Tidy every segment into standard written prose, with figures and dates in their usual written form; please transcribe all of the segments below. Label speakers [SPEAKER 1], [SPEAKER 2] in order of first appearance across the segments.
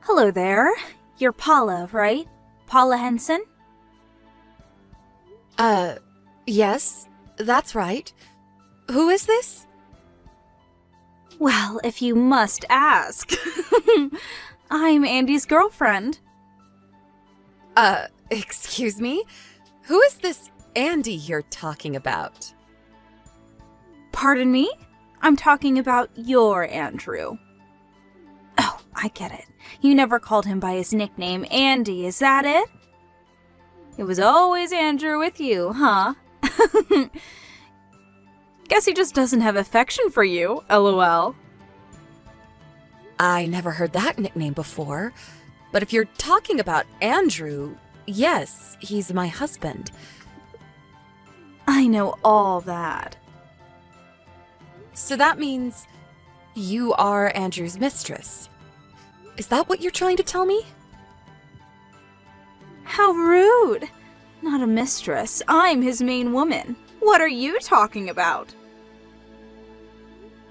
[SPEAKER 1] Hello there. You're Paula, right? Paula Henson?
[SPEAKER 2] Yes, that's right. Who is this?
[SPEAKER 1] Well, if you must ask. I'm Andy's girlfriend.
[SPEAKER 2] Excuse me? Who is this Andy you're talking about?
[SPEAKER 1] Pardon me? I'm talking about your Andrew. Oh, I get it. You never called him by his nickname, Andy, is that it? It was always Andrew with you, huh? Guess he just doesn't have affection for you, lol.
[SPEAKER 2] I never heard that nickname before, but if you're talking about Andrew, yes, he's my husband.
[SPEAKER 1] I know all that.
[SPEAKER 2] So that means you are Andrew's mistress. Is that what you're trying to tell me?
[SPEAKER 1] How rude! Not a mistress. I'm his main woman. What are you talking about?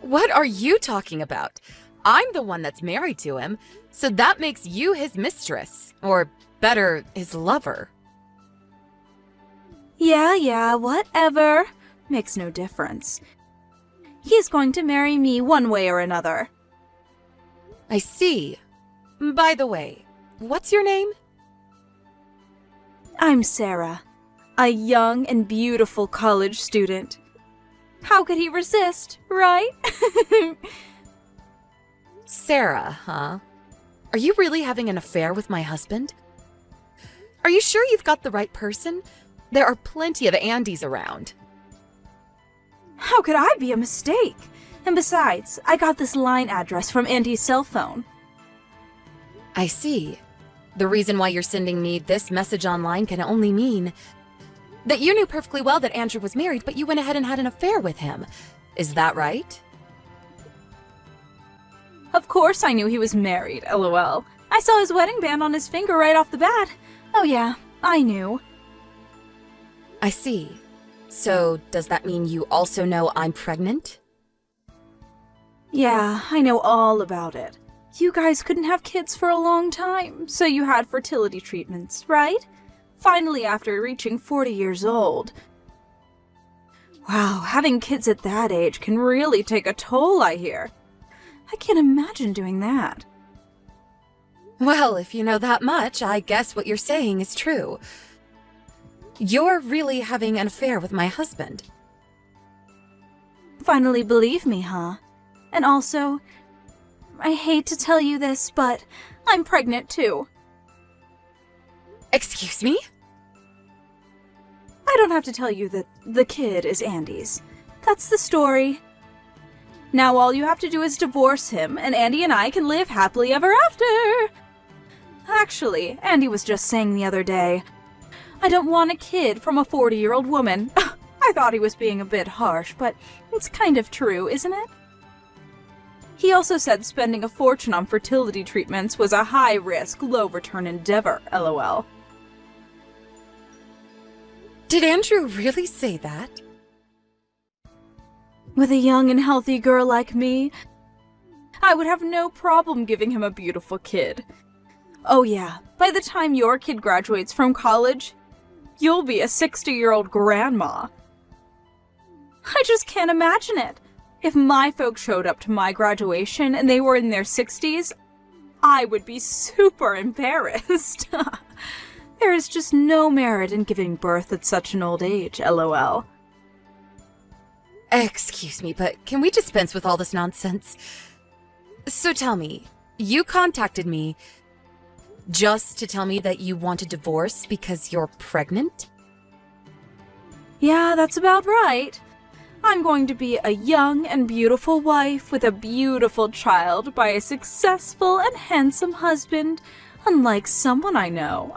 [SPEAKER 2] What are you talking about? I'm the one that's married to him, so that makes you his mistress. Or better, his lover.
[SPEAKER 1] Yeah, whatever. Makes no difference. He's going to marry me one way or another.
[SPEAKER 2] I see. By the way, what's your name?
[SPEAKER 1] I'm Sarah, a young and beautiful college student. How could he resist, right?
[SPEAKER 2] Sarah, huh? Are you really having an affair with my husband? Are you sure you've got the right person? There are plenty of Andys around.
[SPEAKER 1] How could I be a mistake? And besides, I got this line address from Andy's cell phone.
[SPEAKER 2] I see. The reason why you're sending me this message online can only mean that you knew perfectly well that Andrew was married, but you went ahead and had an affair with him. Is that right?
[SPEAKER 1] Of course I knew he was married, lol. I saw his wedding band on his finger right off the bat. Oh yeah, I knew.
[SPEAKER 2] I see. So, does that mean you also know I'm pregnant?
[SPEAKER 1] Yeah, I know all about it. You guys couldn't have kids for a long time, so you had fertility treatments, right? Finally, after reaching 40 years old. Wow, having kids at that age can really take a toll, I hear. I can't imagine doing that.
[SPEAKER 2] Well, if you know that much, I guess what you're saying is true. You're really having an affair with my husband.
[SPEAKER 1] Finally believe me, huh? And also, I hate to tell you this, but I'm pregnant too.
[SPEAKER 2] Excuse me?
[SPEAKER 1] I don't have to tell you that the kid is Andy's. That's the story. Now all you have to do is divorce him, and Andy and I can live happily ever after. Actually, Andy was just saying the other day, I don't want a kid from a 40-year-old woman. I thought he was being a bit harsh, but it's kind of true, isn't it? He also said spending a fortune on fertility treatments was a high-risk, low-return endeavor, lol.
[SPEAKER 2] Did Andrew really say that?
[SPEAKER 1] With a young and healthy girl like me, I would have no problem giving him a beautiful kid. Oh yeah, by the time your kid graduates from college, you'll be a 60-year-old grandma. I just can't imagine it. If my folks showed up to my graduation and they were in their 60s, I would be super embarrassed. There is just no merit in giving birth at such an old age, lol.
[SPEAKER 2] Excuse me, but can we dispense with all this nonsense? So tell me, you contacted me just to tell me that you want a divorce because you're pregnant?
[SPEAKER 1] Yeah, that's about right. I'm going to be a young and beautiful wife with a beautiful child by a successful and handsome husband, unlike someone I know.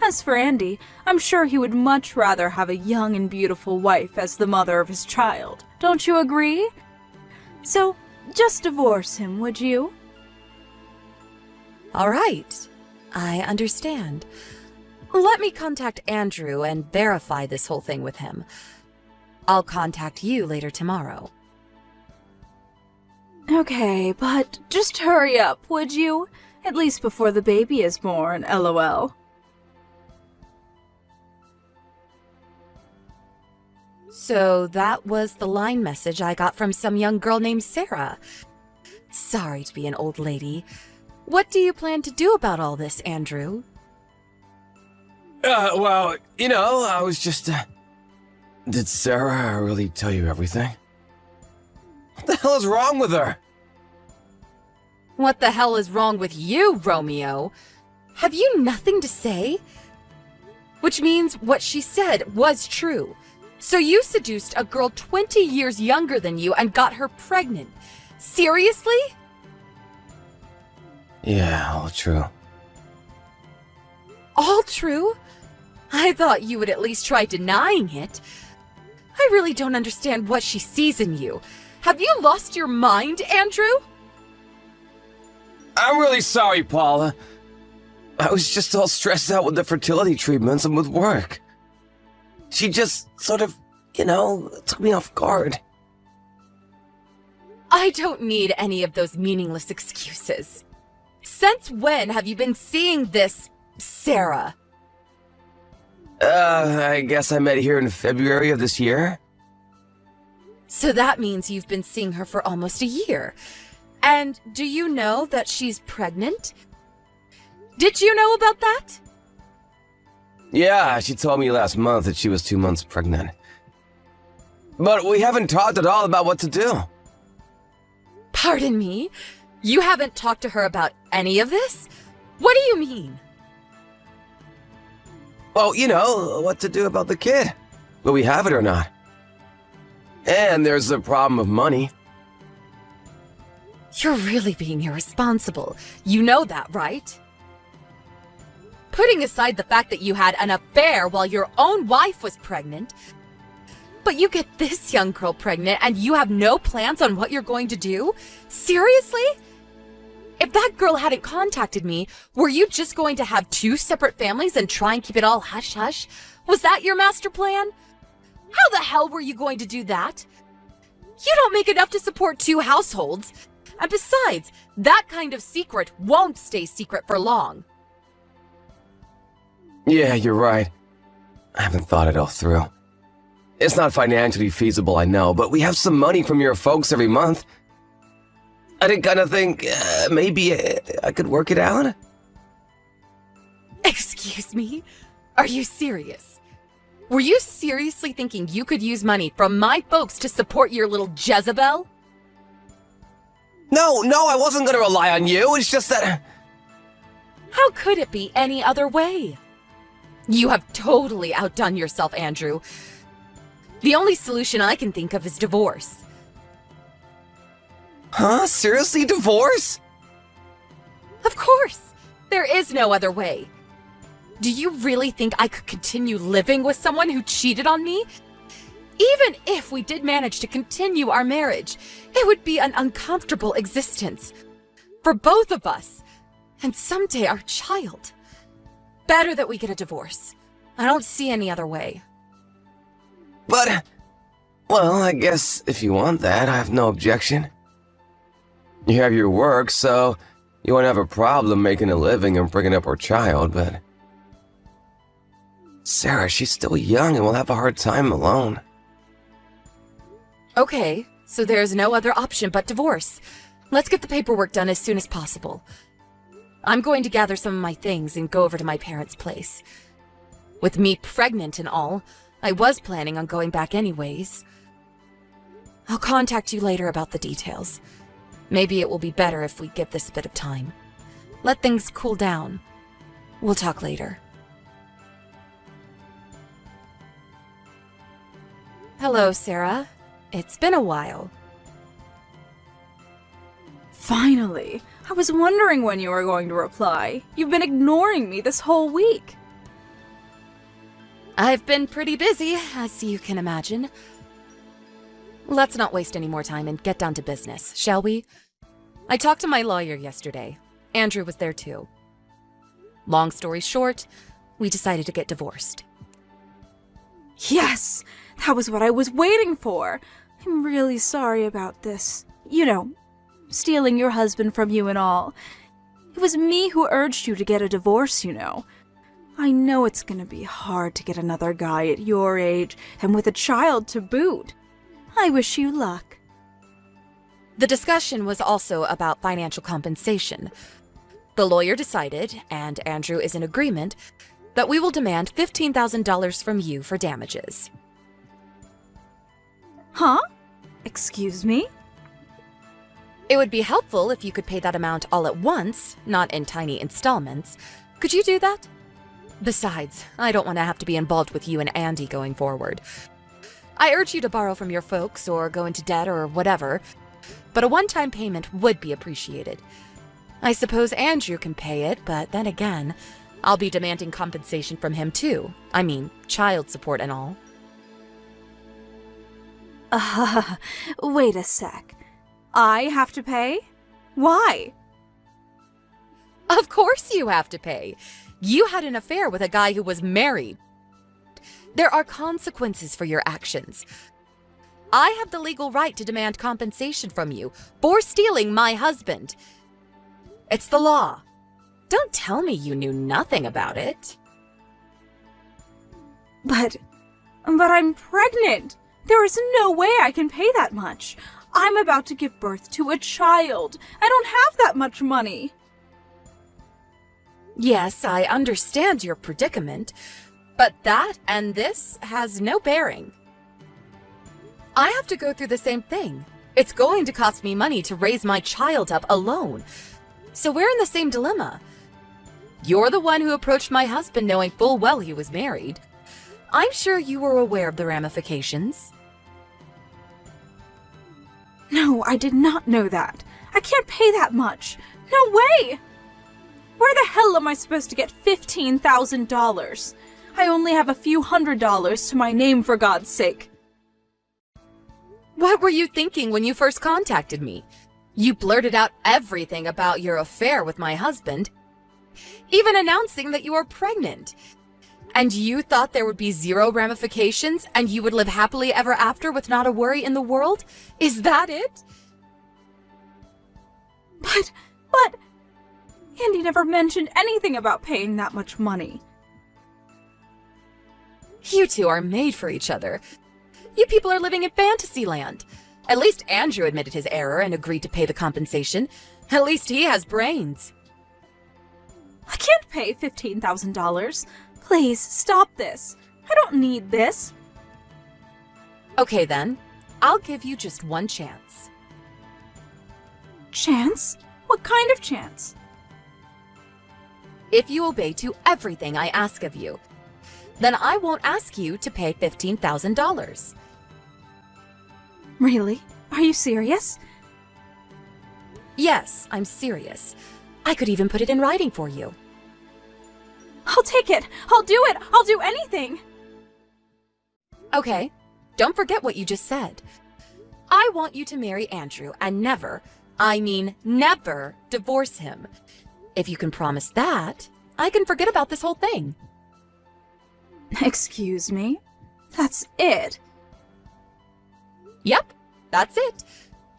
[SPEAKER 1] As for Andy, I'm sure he would much rather have a young and beautiful wife as the mother of his child. Don't you agree? So, just divorce him, would you?
[SPEAKER 2] All right, I understand. Let me contact Andrew and verify this whole thing with him. I'll contact you later tomorrow.
[SPEAKER 1] Okay, but just hurry up, would you? At least before the baby is born, lol.
[SPEAKER 2] So that was the line message I got from some young girl named Sarah. Sorry to be an old lady. What do you plan to do about all this, Andrew?
[SPEAKER 3] Well, I was just, Did Sarah really tell you everything? What the hell is wrong with her?
[SPEAKER 2] What the hell is wrong with you, Romeo? Have you nothing to say? Which means what she said was true. So you seduced a girl 20 years younger than you and got her pregnant. Seriously?
[SPEAKER 3] Yeah, all true.
[SPEAKER 2] All true? I thought you would at least try denying it. I really don't understand what she sees in you. Have you lost your mind, Andrew?
[SPEAKER 3] I'm really sorry, Paula. I was just all stressed out with the fertility treatments and with work. She just sort of, took me off guard.
[SPEAKER 2] I don't need any of those meaningless excuses. Since when have you been seeing this, Sarah?
[SPEAKER 3] I guess I met here in February of this year.
[SPEAKER 2] So that means you've been seeing her for almost a year. And do you know that she's pregnant? Did you know about that?
[SPEAKER 3] Yeah, she told me last month that she was 2 months pregnant. But we haven't talked at all about what to do.
[SPEAKER 2] Pardon me? You haven't talked to her about any of this? What do you mean?
[SPEAKER 3] Well, what to do about the kid. Will we have it or not? And there's the problem of money.
[SPEAKER 2] You're really being irresponsible. You know that, right? Putting aside the fact that you had an affair while your own wife was pregnant, but you get this young girl pregnant and you have no plans on what you're going to do? Seriously? If that girl hadn't contacted me, were you just going to have 2 separate families and try and keep it all hush-hush? Was that your master plan? How the hell were you going to do that? You don't make enough to support 2 households. And besides, that kind of secret won't stay secret for long.
[SPEAKER 3] Yeah, you're right. I haven't thought it all through. It's not financially feasible, I know, but we have some money from your folks every month. I did kind of think maybe I could work it out.
[SPEAKER 2] Excuse me? Are you serious? Were you seriously thinking you could use money from my folks to support your little Jezebel?
[SPEAKER 3] No, I wasn't going to rely on you. It's just that...
[SPEAKER 2] How could it be any other way? You have totally outdone yourself, Andrew. The only solution I can think of is divorce.
[SPEAKER 3] Huh? Seriously? Divorce?
[SPEAKER 2] Of course! There is no other way. Do you really think I could continue living with someone who cheated on me? Even if we did manage to continue our marriage, it would be an uncomfortable existence. For both of us. And someday our child. Better that we get a divorce. I don't see any other way.
[SPEAKER 3] But... Well, I guess if you want that, I have no objection. You have your work, so you won't have a problem making a living and bringing up our child, but... Sarah, she's still young and will have a hard time alone.
[SPEAKER 2] Okay, so there's no other option but divorce. Let's get the paperwork done as soon as possible. I'm going to gather some of my things and go over to my parents' place. With me pregnant and all, I was planning on going back anyways. I'll contact you later about the details. Maybe it will be better if we give this a bit of time. Let things cool down. We'll talk later. Hello, Sarah. It's been a while.
[SPEAKER 1] Finally! I was wondering when you were going to reply. You've been ignoring me this whole week.
[SPEAKER 2] I've been pretty busy, as you can imagine. Let's not waste any more time and get down to business, shall we? I talked to my lawyer yesterday. Andrew was there too. Long story short, we decided to get divorced.
[SPEAKER 1] Yes! That was what I was waiting for! I'm really sorry about this. stealing your husband from you and all. It was me who urged you to get a divorce, you know. I know it's gonna be hard to get another guy at your age and with a child to boot. I wish you luck.
[SPEAKER 2] The discussion was also about financial compensation. The lawyer decided, and Andrew is in agreement, that we will demand $15,000 from you for damages.
[SPEAKER 1] Huh? Excuse me?
[SPEAKER 2] It would be helpful if you could pay that amount all at once, not in tiny installments. Could you do that? Besides, I don't want to have to be involved with you and Andy going forward. I urge you to borrow from your folks or go into debt or whatever, but a one-time payment would be appreciated. I suppose Andrew can pay it, but then again, I'll be demanding compensation from him too. I mean, child support and all.
[SPEAKER 1] Wait a sec. I have to pay? Why?
[SPEAKER 2] Of course you have to pay. You had an affair with a guy who was married. There are consequences for your actions. I have the legal right to demand compensation from you for stealing my husband. It's the law. Don't tell me you knew nothing about it.
[SPEAKER 1] But I'm pregnant. There is no way I can pay that much. I'm about to give birth to a child. I don't have that much money.
[SPEAKER 2] Yes, I understand your predicament, but that and this has no bearing. I have to go through the same thing. It's going to cost me money to raise my child up alone. So we're in the same dilemma. You're the one who approached my husband knowing full well he was married. I'm sure you were aware of the ramifications.
[SPEAKER 1] No, I did not know that. I can't pay that much. No way! Where the hell am I supposed to get $15,000? I only have a few $100s to my name, for God's sake.
[SPEAKER 2] What were you thinking when you first contacted me? You blurted out everything about your affair with my husband, even announcing that you are pregnant. And you thought there would be zero ramifications and you would live happily ever after with not a worry in the world? Is that it?
[SPEAKER 1] But, Andy never mentioned anything about paying that much money.
[SPEAKER 2] You two are made for each other. You people are living in fantasy land. At least Andrew admitted his error and agreed to pay the compensation. At least he has brains.
[SPEAKER 1] I can't pay $15,000. Please, stop this. I don't need this.
[SPEAKER 2] Okay then, I'll give you just one chance.
[SPEAKER 1] Chance? What kind of chance?
[SPEAKER 2] If you obey to everything I ask of you, then I won't ask you to pay $15,000.
[SPEAKER 1] Really? Are you serious?
[SPEAKER 2] Yes, I'm serious. I could even put it in writing for you.
[SPEAKER 1] I'll take it. I'll do it. I'll do anything.
[SPEAKER 2] Okay, don't forget what you just said. I want you to marry Andrew and never, I mean never, divorce him. If you can promise that, I can forget about this whole thing.
[SPEAKER 1] Excuse me? That's it.
[SPEAKER 2] Yep, that's it.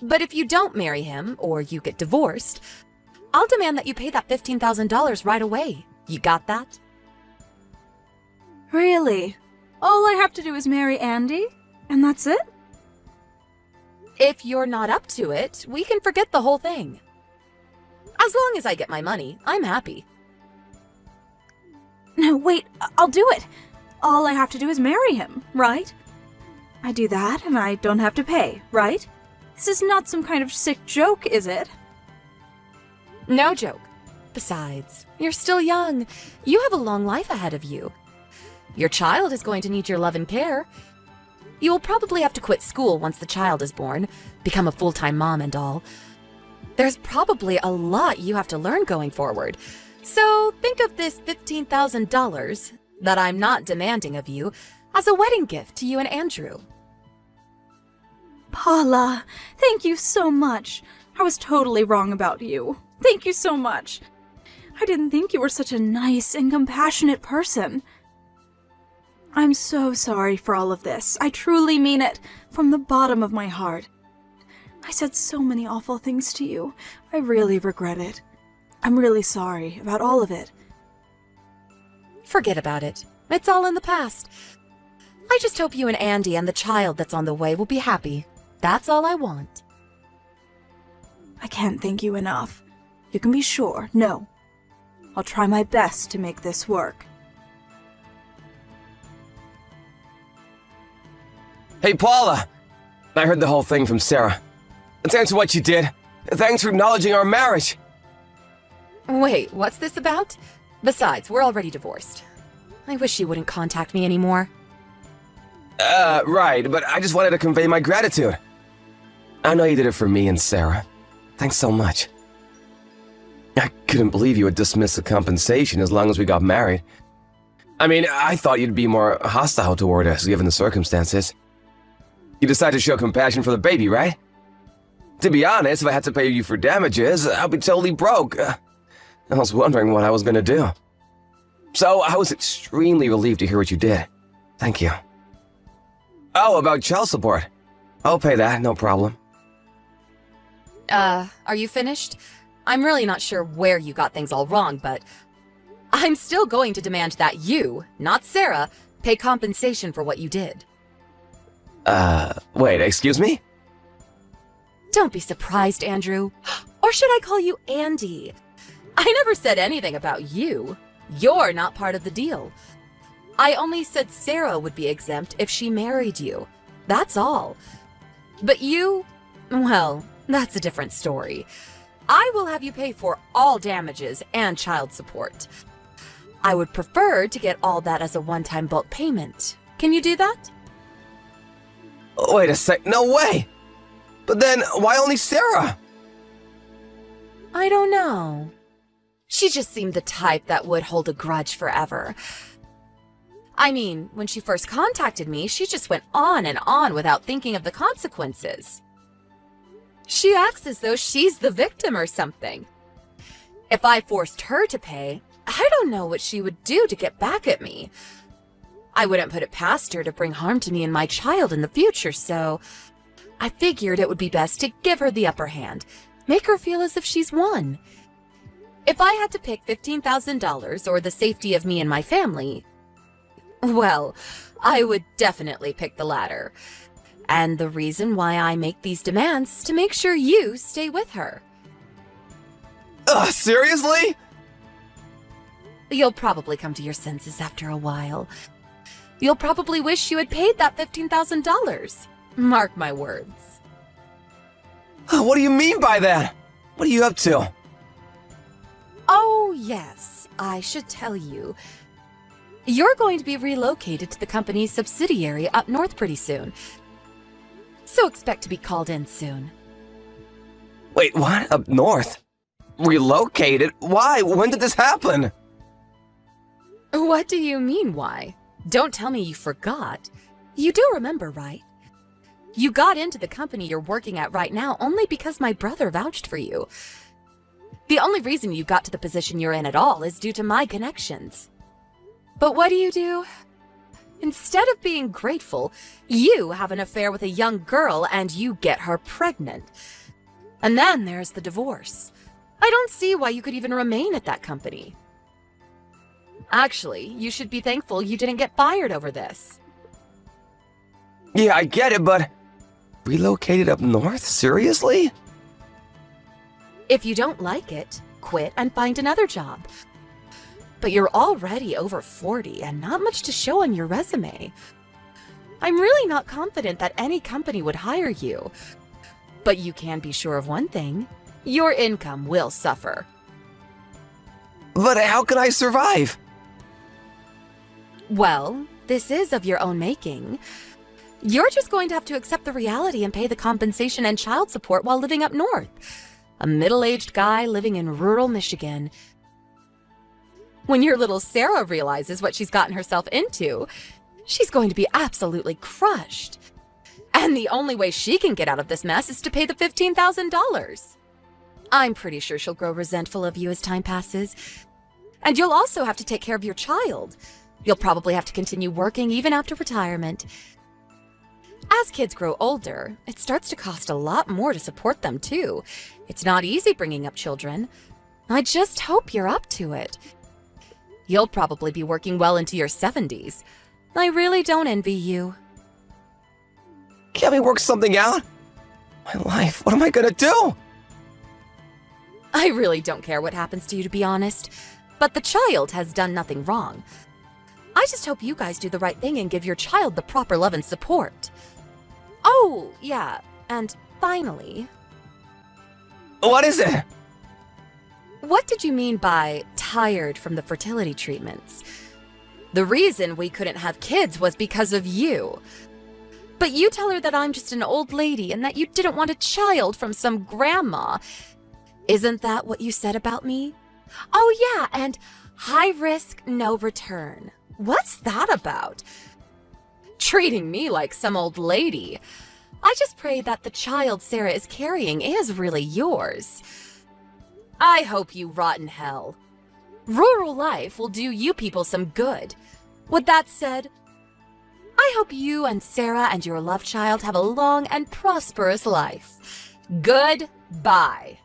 [SPEAKER 2] But if you don't marry him, or you get divorced, I'll demand that you pay that $15,000 right away. You got that?
[SPEAKER 1] Really? All I have to do is marry Andy? And that's it?
[SPEAKER 2] If you're not up to it, we can forget the whole thing. As long as I get my money, I'm happy.
[SPEAKER 1] No, wait, I'll do it. All I have to do is marry him, right? I do that and I don't have to pay, right? This is not some kind of sick joke, is it?
[SPEAKER 2] No joke. Besides, you're still young. You have a long life ahead of you. Your child is going to need your love and care. You will probably have to quit school once the child is born, become a full-time mom and all. There's probably a lot you have to learn going forward. So think of this $15,000 that I'm not demanding of you as a wedding gift to you and Andrew.
[SPEAKER 1] Paula, thank you so much. I was totally wrong about you. Thank you so much. I didn't think you were such a nice and compassionate person. I'm so sorry for all of this. I truly mean it, from the bottom of my heart. I said so many awful things to you. I really regret it. I'm really sorry about all of it.
[SPEAKER 2] Forget about it. It's all in the past. I just hope you and Andy and the child that's on the way will be happy. That's all I want.
[SPEAKER 1] I can't thank you enough. You can be sure. No. I'll try my best to make this work.
[SPEAKER 3] Hey, Paula! I heard the whole thing from Sarah. Thanks for what you did. Thanks for acknowledging our marriage.
[SPEAKER 2] Wait, what's this about? Besides, we're already divorced. I wish you wouldn't contact me anymore.
[SPEAKER 3] Right, but I just wanted to convey my gratitude. I know you did it for me and Sarah. Thanks so much. I couldn't believe you would dismiss the compensation as long as we got married. I mean, I thought you'd be more hostile toward us given the circumstances. You decided to show compassion for the baby, right? To be honest, if I had to pay you for damages, I'd be totally broke. I was wondering what I was gonna do. So I was extremely relieved to hear what you did. Thank you. Oh, about child support. I'll pay that, no problem.
[SPEAKER 2] Are you finished? I'm really not sure where you got things all wrong, but I'm still going to demand that you, not Sarah, pay compensation for what you did.
[SPEAKER 3] Wait, excuse me?
[SPEAKER 2] Don't be surprised, Andrew. Or should I call you Andy? I never said anything about you. You're not part of the deal. I only said Sarah would be exempt if she married you. That's all. But you, well, that's a different story. I will have you pay for all damages and child support. I would prefer to get all that as a one-time bulk payment. Can you do that?
[SPEAKER 3] Wait a sec, no way! But then, why only Sarah?
[SPEAKER 2] I don't know. She just seemed the type that would hold a grudge forever. I mean, when she first contacted me, she just went on and on without thinking of the consequences. She acts as though she's the victim or something. If I forced her to pay, I don't know what she would do to get back at me. I wouldn't put it past her to bring harm to me and my child in the future, so I figured it would be best to give her the upper hand, make her feel as if she's won. If I had to pick $15,000 or the safety of me and my family, well, I would definitely pick the latter. And the reason why I make these demands is to make sure you stay with her.
[SPEAKER 3] Seriously?
[SPEAKER 2] You'll probably come to your senses after a while. You'll probably wish you had paid that $15,000. Mark my words.
[SPEAKER 3] What do you mean by that? What are you up to?
[SPEAKER 2] Oh, yes, I should tell you. You're going to be relocated to the company's subsidiary up north pretty soon. So expect to be called in soon.
[SPEAKER 3] Wait, what? Up north? Relocated? Why? When did this happen?
[SPEAKER 2] What do you mean, why? Don't tell me you forgot. You do remember, right? You got into the company you're working at right now only because my brother vouched for you. The only reason you got to the position you're in at all is due to my connections. But what do? Instead of being grateful, you have an affair with a young girl and you get her pregnant. And then there's the divorce. I don't see why you could even remain at that company. Actually, you should be thankful you didn't get fired over this.
[SPEAKER 3] Yeah, I get it, but... relocated up north? Seriously?
[SPEAKER 2] If you don't like it, quit and find another job. But you're already over 40 and not much to show on your resume. I'm really not confident that any company would hire you. But you can be sure of one thing. Your income will suffer.
[SPEAKER 3] But how can I survive?
[SPEAKER 2] Well, this is of your own making. You're just going to have to accept the reality and pay the compensation and child support while living up north. A middle-aged guy living in rural Michigan. When your little Sarah realizes what she's gotten herself into, she's going to be absolutely crushed. And the only way she can get out of this mess is to pay the $15,000. I'm pretty sure she'll grow resentful of you as time passes. And you'll also have to take care of your child. You'll probably have to continue working even after retirement. As kids grow older, it starts to cost a lot more to support them, too. It's not easy bringing up children. I just hope you're up to it. You'll probably be working well into your 70s. I really don't envy you.
[SPEAKER 3] Can't we work something out? My life, what am I gonna do?
[SPEAKER 2] I really don't care what happens to you, to be honest. But the child has done nothing wrong. I just hope you guys do the right thing and give your child the proper love and support. Oh, yeah, and finally...
[SPEAKER 3] What is it?
[SPEAKER 2] What did you mean by tired from the fertility treatments? The reason we couldn't have kids was because of you. But you tell her that I'm just an old lady and that you didn't want a child from some grandma. Isn't that what you said about me? Oh yeah, and high risk, no return. What's that about? Treating me like some old lady. I just pray that the child Sarah is carrying is really yours. I hope you rot in hell. Rural life will do you people some good. With that said, I hope you and Sarah and your love child have a long and prosperous life. Goodbye.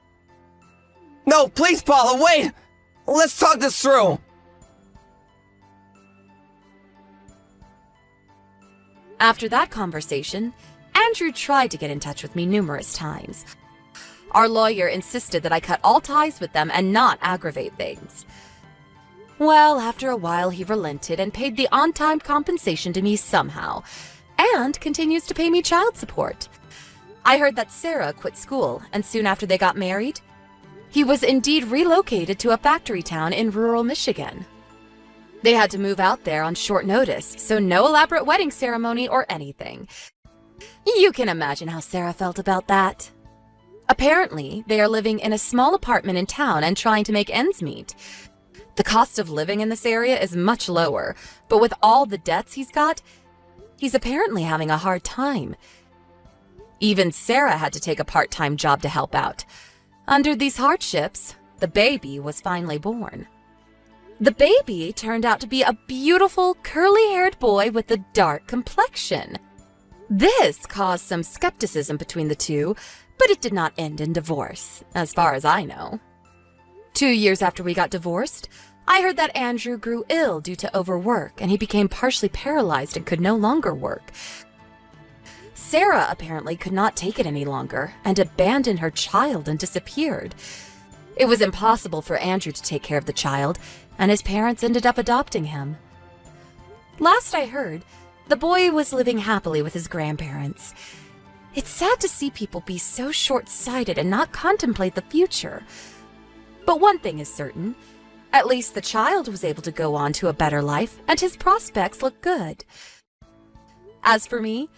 [SPEAKER 3] No, please, Paula, wait! Let's talk this through!
[SPEAKER 2] After that conversation, Andrew tried to get in touch with me numerous times. Our lawyer insisted that I cut all ties with them and not aggravate things. Well, after a while, he relented and paid the on-time compensation to me somehow, and continues to pay me child support. I heard that Sarah quit school, and soon after they got married, he was indeed relocated to a factory town in rural Michigan. They had to move out there on short notice, so no elaborate wedding ceremony or anything. You can imagine how Sarah felt about that. Apparently, they are living in a small apartment in town and trying to make ends meet. The cost of living in this area is much lower, but with all the debts he's got, he's apparently having a hard time. Even Sarah had to take a part-time job to help out. Under these hardships, the baby was finally born. The baby turned out to be a beautiful, curly-haired boy with a dark complexion. This caused some skepticism between the two, but it did not end in divorce, as far as I know. 2 years after we got divorced, I heard that Andrew grew ill due to overwork, and he became partially paralyzed and could no longer work. Sarah apparently could not take it any longer and abandoned her child and disappeared. It was impossible for Andrew to take care of the child, and his parents ended up adopting him. Last I heard, the boy was living happily with his grandparents. It's sad to see people be so short-sighted and not contemplate the future. But one thing is certain, at least the child was able to go on to a better life, and his prospects look good. As for me,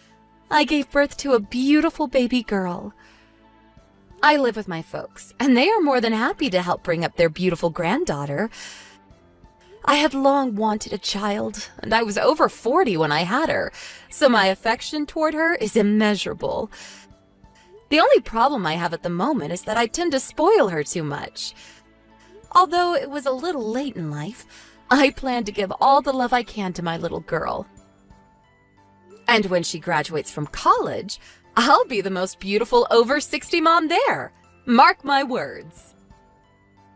[SPEAKER 2] I gave birth to a beautiful baby girl. I live with my folks, and they are more than happy to help bring up their beautiful granddaughter. I had long wanted a child, and I was over 40 when I had her, so my affection toward her is immeasurable. The only problem I have at the moment is that I tend to spoil her too much. Although it was a little late in life, I plan to give all the love I can to my little girl. And when she graduates from college, I'll be the most beautiful over 60 mom there. Mark my words.